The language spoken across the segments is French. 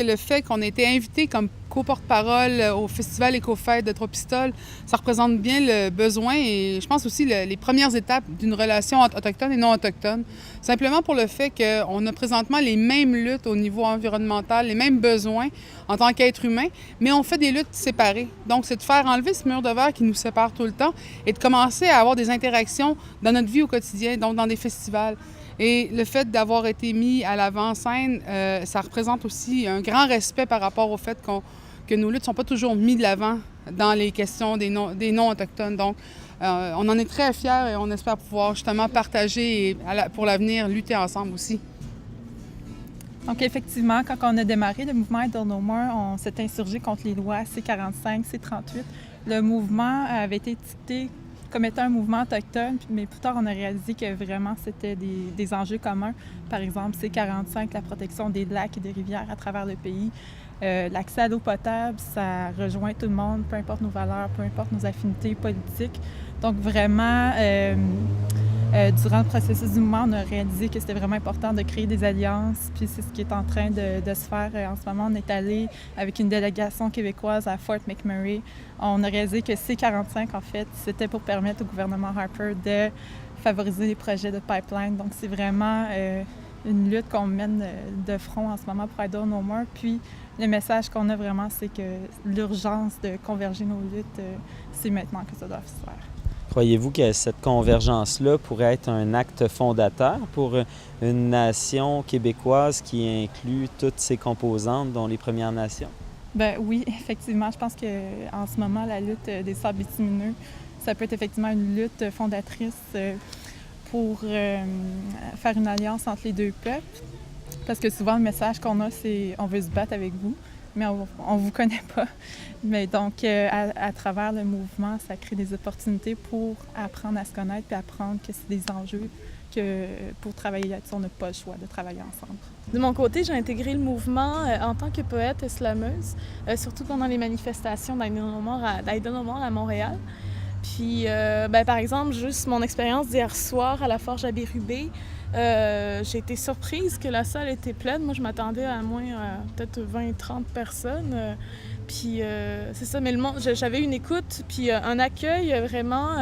Le fait qu'on ait été invité comme co-porte-parole au Festival Éco-Fête de Trois-Pistoles, ça représente bien le besoin et je pense aussi les premières étapes d'une relation entre autochtones et non autochtones. Simplement pour le fait qu'on a présentement les mêmes luttes au niveau environnemental, les mêmes besoins en tant qu'être humain, mais on fait des luttes séparées. Donc, c'est de faire enlever ce mur de verre qui nous sépare tout le temps et de commencer à avoir des interactions dans notre vie au quotidien, donc dans des festivals. Et le fait d'avoir été mis à l'avant-scène, ça représente aussi un grand respect par rapport au fait que nos luttes ne sont pas toujours mises de l'avant dans les questions des non-autochtones. Donc, on en est très fiers et on espère pouvoir justement partager et pour l'avenir lutter ensemble aussi. Donc, effectivement, quand on a démarré le mouvement Idle No More, on s'est insurgé contre les lois C-45, C-38. Le mouvement avait été dicté comme étant un mouvement autochtone, mais plus tard, on a réalisé que vraiment, c'était des enjeux communs. Par exemple, C-45, la protection des lacs et des rivières à travers le pays. L'accès à l'eau potable, ça rejoint tout le monde, peu importe nos valeurs, peu importe nos affinités politiques. Donc, vraiment, durant le processus du mouvement, on a réalisé que c'était vraiment important de créer des alliances, puis c'est ce qui est en train de se faire en ce moment. On est allé avec une délégation québécoise à Fort McMurray. On a réalisé que C-45, en fait, c'était pour permettre au gouvernement Harper de favoriser les projets de pipeline. Donc, c'est vraiment une lutte qu'on mène de front en ce moment pour Idle No More. Puis, le message qu'on a vraiment, c'est que l'urgence de converger nos luttes, c'est maintenant que ça doit se faire. Croyez-vous que cette convergence-là pourrait être un acte fondateur pour une nation québécoise qui inclut toutes ses composantes, dont les Premières Nations? Bien oui, effectivement. Je pense qu'en ce moment, la lutte des sables bitumineux, ça peut être effectivement une lutte fondatrice pour faire une alliance entre les deux peuples. Parce que souvent, le message qu'on a, c'est « on veut se battre avec vous ». Mais on ne vous connaît pas. Mais donc, à travers le mouvement, ça crée des opportunités pour apprendre à se connaître puis apprendre que c'est des enjeux que pour travailler là-dessus, on n'a pas le choix de travailler ensemble. De mon côté, j'ai intégré le mouvement en tant que poète slameuse, surtout pendant les manifestations d'Idle No More à Montréal. Puis, par exemple, juste mon expérience d'hier soir à la Forge à Bérubé, j'ai été surprise que la salle était pleine. Moi, je m'attendais à moins peut-être 20-30 personnes. Puis c'est ça, mais j'avais une écoute, puis un accueil vraiment,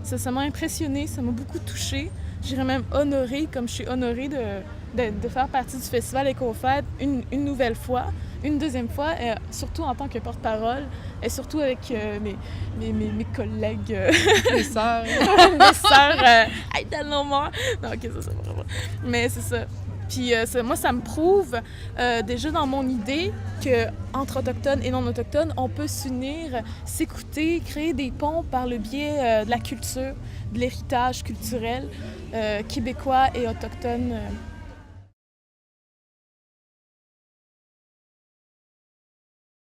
ça m'a impressionnée, ça m'a beaucoup touchée. J'irais même honorée, comme je suis honorée de faire partie du Festival Éco-Fête une nouvelle fois, une deuxième fois, surtout en tant que porte-parole, et surtout avec mes collègues. Les sœurs. Mes sœurs, Idle No More. Non, ok, ça, c'est vraiment. Mais c'est ça. Puis moi, ça me prouve déjà dans mon idée qu'entre autochtones et non-autochtones, on peut s'unir, s'écouter, créer des ponts par le biais de la culture, de l'héritage culturel québécois et autochtone